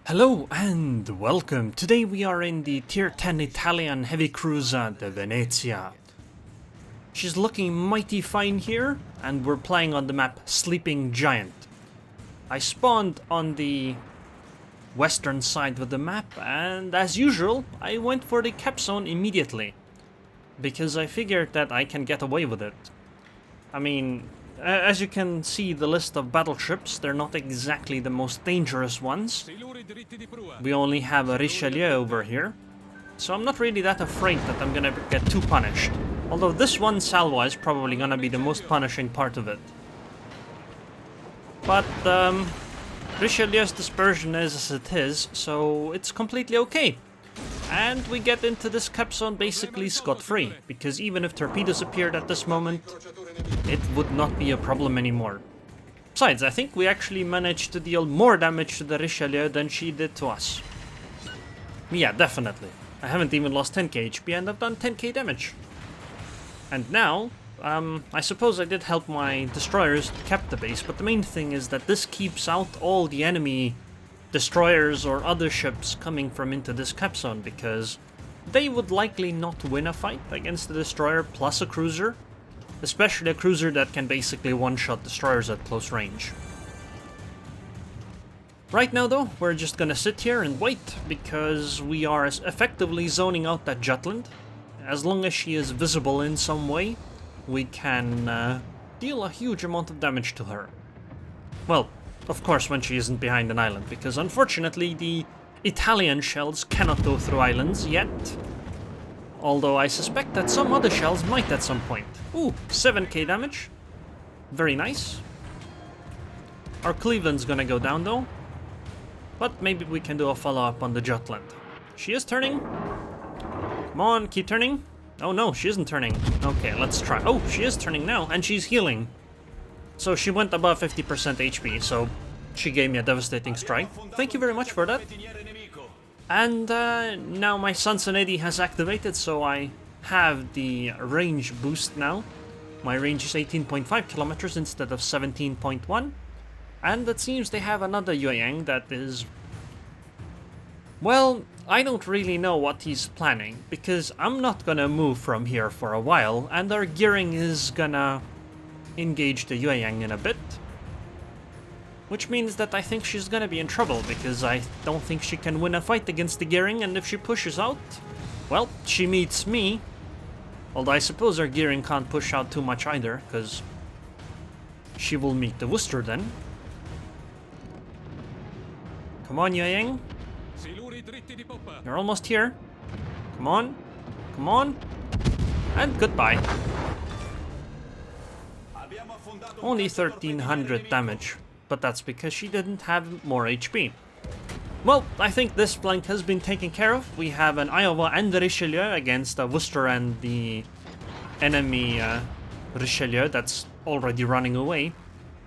Hello and welcome. Today we are in the Tier 10 Italian heavy cruiser, the Venezia. She's looking mighty fine here, and we're playing on the map Sleeping Giant. I spawned on the western side of the map, and as usual, I went for the cap zone immediately. Because I figured that I can get away with it. I mean, as you can see the list of battleships, they're not exactly the most dangerous ones. We only have a Richelieu over here. So I'm not really that afraid that I'm gonna get too punished. Although this one salvo is probably gonna be the most punishing part of it. But Richelieu's dispersion is as it is, so it's completely okay. And we get into this cap zone basically scot-free, because even if torpedoes appeared at this moment, it would not be a problem anymore. Besides, I think we actually managed to deal more damage to the Richelieu than she did to us. Yeah, definitely. I haven't even lost 10k HP and I've done 10k damage. And now, I suppose I did help my destroyers cap the base, but the main thing is that this keeps out all the enemy destroyers or other ships coming from into this cap zone, because they would likely not win a fight against the destroyer plus a cruiser, especially a cruiser that can basically one-shot destroyers at close range. Right now though, we're just gonna sit here and wait, because we are effectively zoning out that Jutland. As long as she is visible in some way, we can deal a huge amount of damage to her. Well, of course, when she isn't behind an island, because unfortunately the Italian shells cannot go through islands yet. Although I suspect that some other shells might at some point. Ooh, 7k damage. Very nice. Our Cleveland's gonna go down though. But maybe we can do a follow-up on the Jutland. She is turning. Come on, keep turning. Oh no, she isn't turning. Okay, let's try. Oh, she is turning now, and she's healing. So she went above 50% HP, so she gave me a devastating strike. Thank you very much for that. And now my Sansonetti has activated, so I have the range boost now. My range is 18.5 kilometers instead of 17.1. And it seems they have another Yueyang that is... Well, I don't really know what he's planning, because I'm not gonna move from here for a while, and our gearing is gonna engage the Yueyang in a bit. Which means that I think she's gonna be in trouble, because I don't think she can win a fight against the gearing, and if she pushes out, well, she meets me. Although I suppose our gearing can't push out too much either, because she will meet the Worcester then. Come on, Yueyang. You're almost here. Come on. Come on. And goodbye. Only 1300 damage, but that's because she didn't have more HP. Well, I think this flank has been taken care of. We have an Iowa and the Richelieu against Worcester and the enemy Richelieu that's already running away.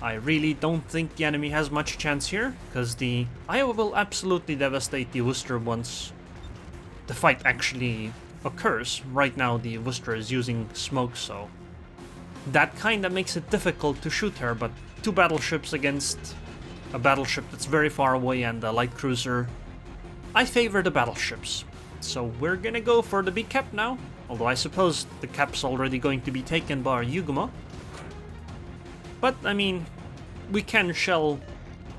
I really don't think the enemy has much chance here, because the Iowa will absolutely devastate the Worcester once the fight actually occurs. Right now the Worcester is using smoke, so that kinda makes it difficult to shoot her, but two battleships against a battleship that's very far away and a light cruiser. I favor the battleships. So we're gonna go for the big cap now, although I suppose the cap's already going to be taken by our Yugumo. But, I mean, we can shell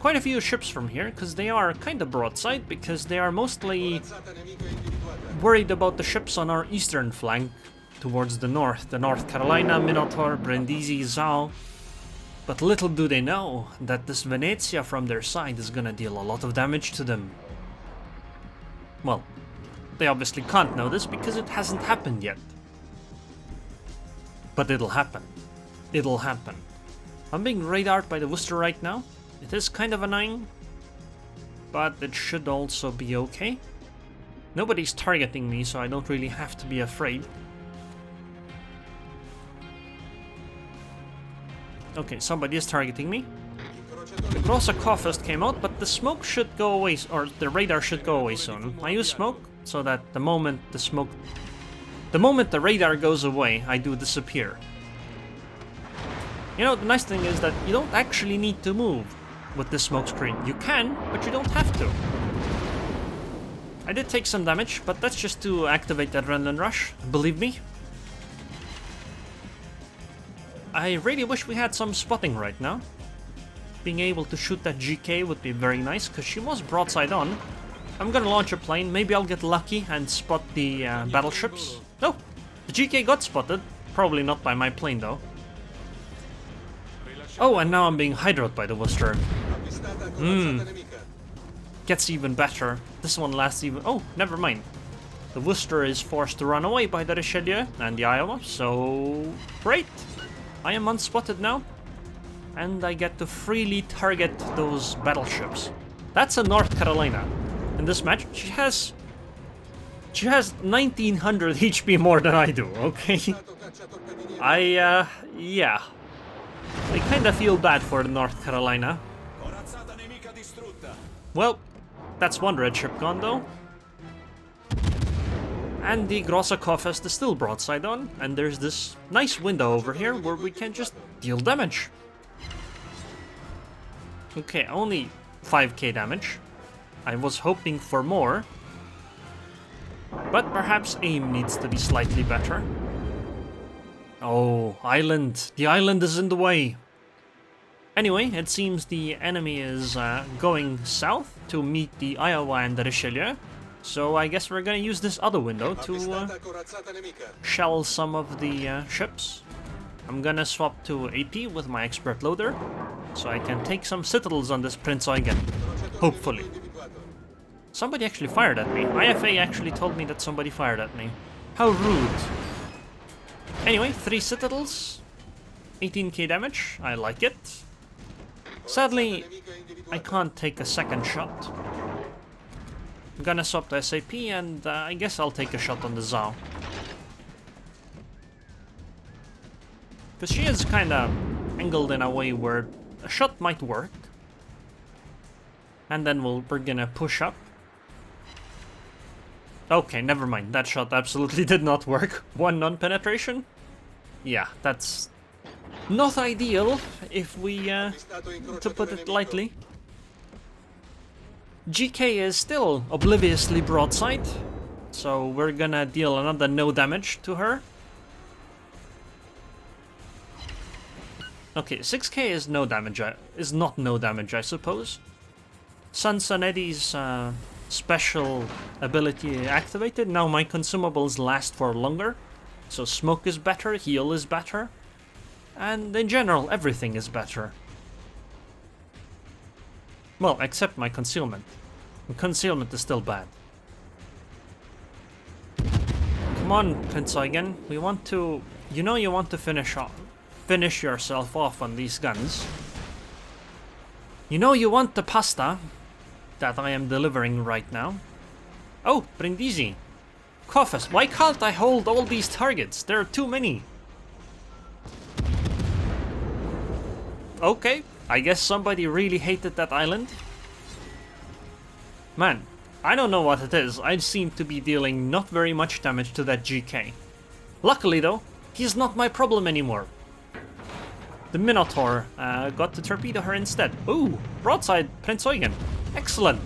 quite a few ships from here, because they are kinda broadside, because they are mostly worried about the ships on our eastern flank towards the North Carolina, Minotaur, Brindisi, Zao. But little do they know that this Venezia from their side is gonna deal a lot of damage to them. Well, they obviously can't know this because it hasn't happened yet. But it'll happen. It'll happen. I'm being radared by the Worcester right now. It is kind of annoying, but it should also be okay. Nobody's targeting me, so I don't really have to be afraid. Okay, somebody is targeting me. The Grossa first came out, but the smoke should go away, or the radar should go away soon. I use smoke so that the moment the radar goes away, I do disappear. You know, the nice thing is that you don't actually need to move. with this smoke screen. You can, but you don't have to. I did take some damage, but that's just to activate that adrenaline rush, believe me. I really wish we had some spotting right now. Being able to shoot that GK would be very nice, because she was broadside on. I'm gonna launch a plane, maybe I'll get lucky and spot the battleships. No, the GK got spotted. Probably not by my plane though. Oh, and now I'm being hydroed by the Worcester. Gets even better. This one lasts even... Oh, never mind. The Worcester is forced to run away by the Richelieu and the Iowa, so... Great! I am unspotted now. And I get to freely target those battleships. That's a North Carolina. In this match, she has 1900 HP more than I do, okay? Yeah. I kinda feel bad for the North Carolina. Well, that's one red ship gone though. And the Grossa Kofest is still broadside on, and there's this nice window over here where we can just deal damage. Okay, only 5k damage. I was hoping for more. But perhaps aim needs to be slightly better. Oh, island. The island is in the way. Anyway, it seems the enemy is going south to meet the Iowa and the Richelieu. So I guess we're gonna use this other window to shell some of the ships. I'm gonna swap to AP with my expert loader, so I can take some citadels on this Prince Eugen. Hopefully. Somebody actually fired at me. IFA actually told me that somebody fired at me. How rude. Anyway, 3 citadels, 18k damage, I like it. Sadly, I can't take a second shot. I'm gonna swap to SAP and I guess I'll take a shot on the Zhao. Because she is kinda angled in a way where a shot might work. And then we're gonna push up. Okay, never mind. That shot absolutely did not work. 1 non-penetration? Yeah, that's not ideal, if we, to put it lightly. GK is still obliviously broadside, so we're gonna deal another no damage to her. Okay, 6k is no damage, is not no damage, I suppose. Sansanetti's special ability activated. Now my consumables last for longer. So smoke is better, heal is better. And in general, everything is better. Well, except my concealment. Concealment is still bad. Come on, Prince Eugen. We want to... You know you want to finish yourself off on these guns. You know you want the pasta that I am delivering right now. Oh, Brindisi. Kofes, why can't I hold all these targets? There are too many. Okay, I guess somebody really hated that island. Man, I don't know what it is. I seem to be dealing not very much damage to that GK. Luckily though, he's not my problem anymore. The Minotaur got to torpedo her instead. Ooh, broadside Prince Eugen. Excellent.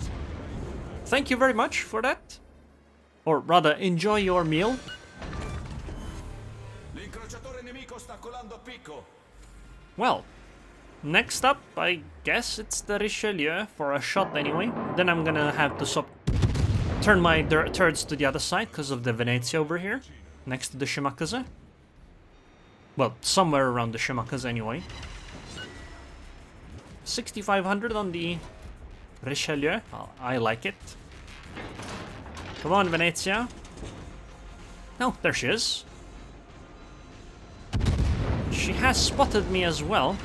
Thank you very much for that. Or rather, enjoy your meal. Well, next up, I guess it's the Richelieu for a shot anyway. Then I'm gonna have to turn my turrets to the other side because of the Venezia over here, next to the Shimakaze. Well, somewhere around the Shimakaze anyway. 6,500 on the Richelieu. Oh, I like it. Come on, Venezia. Oh, there she is. She has spotted me as well.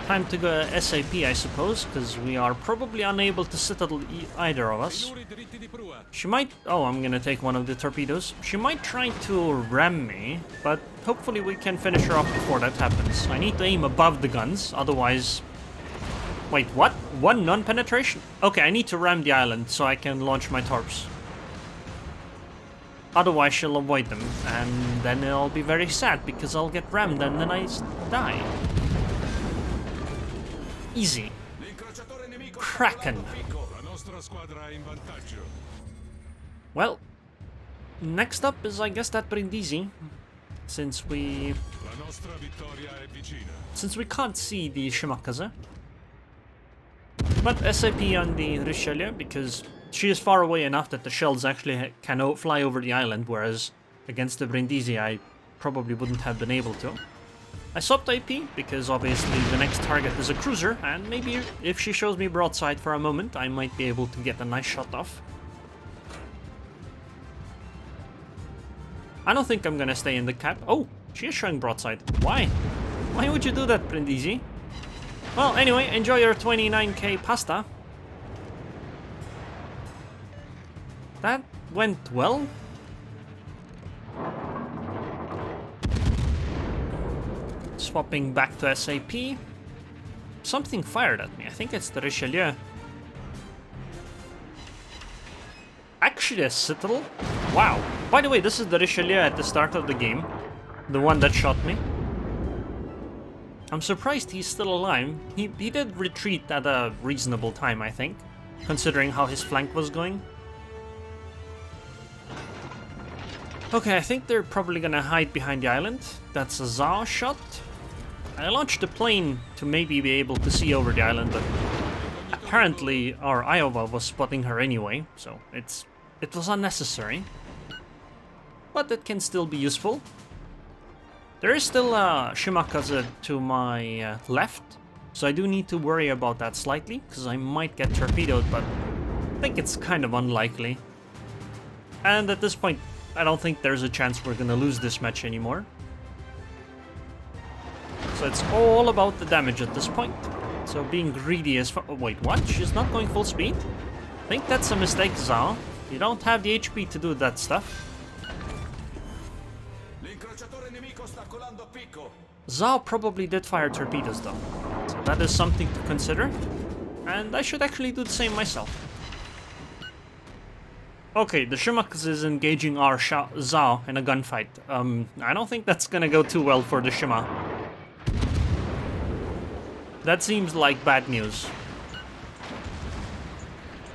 Time to go SAP, I suppose, because we are probably unable to citadel either of us. She might... Oh, I'm gonna take one of the torpedoes. She might try to ram me, but hopefully we can finish her off before that happens. I need to aim above the guns, otherwise... Wait, what? 1 non-penetration? Okay, I need to ram the island so I can launch my torps. Otherwise she'll avoid them, and then I'll be very sad because I'll get rammed and then I die. Easy. Kraken. Well, next up is, I guess, that Brindisi, since we can't see the Shimakaze. But SAP on the Richelieu, because she is far away enough that the shells actually can fly over the island, whereas against the Brindisi I probably wouldn't have been able to. I swapped IP because obviously the next target is a cruiser, and maybe if she shows me broadside for a moment I might be able to get a nice shot off. I don't think I'm gonna stay in the cap. Oh, she is showing broadside. Why? Why would you do that, Brindisi? Well, anyway, enjoy your 29k pasta. That went well. Swapping back to SAP. Something fired at me. I think it's the Richelieu. Actually a Citadel? Wow. By the way, this is the Richelieu at the start of the game. The one that shot me. I'm surprised he's still alive. He did retreat at a reasonable time, I think, considering how his flank was going. Okay, I think they're probably gonna hide behind the island. That's a Zao shot. I launched the plane to maybe be able to see over the island, but apparently our Iowa was spotting her anyway, so it was unnecessary. But it can still be useful. There is still a Shimakaze to my left, so I do need to worry about that slightly, because I might get torpedoed, but I think it's kind of unlikely. And at this point, I don't think there's a chance we're gonna lose this match anymore. So it's all about the damage at this point. So being greedy is oh, wait, what? She's not going full speed? I think that's a mistake, Zao. You don't have the HP to do that stuff. Zao probably did fire torpedoes though, so that is something to consider. And I should actually do the same myself. Okay, the Shimakaze is engaging our Zao in a gunfight. I don't think that's gonna go too well for the Shima. That seems like bad news.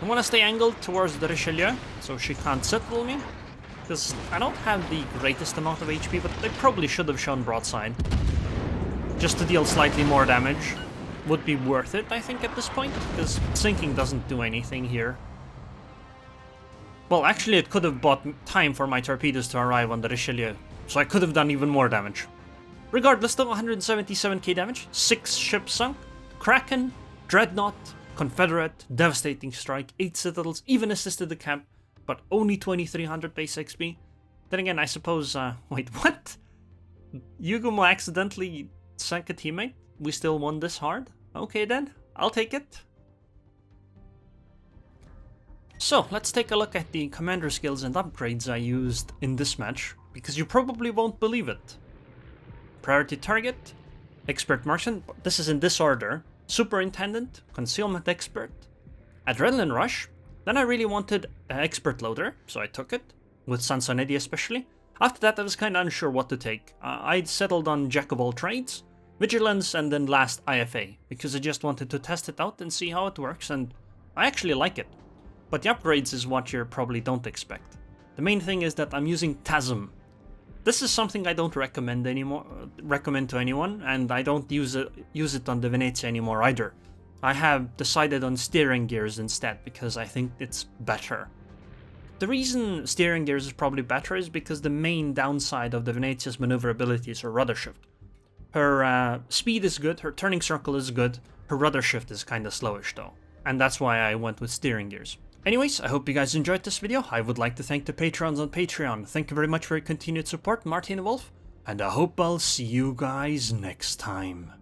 I want to stay angled towards the Richelieu, so she can't settle me. Because I don't have the greatest amount of HP, but they probably should have shown broadside. Just to deal slightly more damage. Would be worth it, I think, at this point, because sinking doesn't do anything here. Well, actually it could have bought time for my torpedoes to arrive on the Richelieu, so I could have done even more damage. Regardless though, 177k damage, 6 ships sunk, Kraken, Dreadnought, Confederate, Devastating Strike, 8 Citadels, even assisted the camp, but only 2300 base XP. Then again, I suppose, wait, what? Yugumo accidentally sank a teammate? We still won this hard? Okay then, I'll take it. So, let's take a look at the commander skills and upgrades I used in this match, because you probably won't believe it. Priority Target, Expert Marksman, this is in this order, Superintendent, Concealment Expert, Adrenaline Rush, then I really wanted Expert Loader, so I took it, with Sansonedi especially. After that I was kinda unsure what to take. I'd settled on Jack of all trades, Vigilance, and then last IFA, because I just wanted to test it out and see how it works, and I actually like it. But the upgrades is what you probably don't expect. The main thing is that I'm using TASM. This is something I don't recommend to anyone, and I don't use it on the Venezia anymore either. I have decided on steering gears instead, because I think it's better. The reason steering gears is probably better is because the main downside of the Venezia's maneuverability is her rudder shift. Her speed is good, her turning circle is good, her rudder shift is kinda slowish though, and that's why I went with steering gears. Anyways, I hope you guys enjoyed this video. I would like to thank the patrons on Patreon. Thank you very much for your continued support, Martin Wolf, and I hope I'll see you guys next time.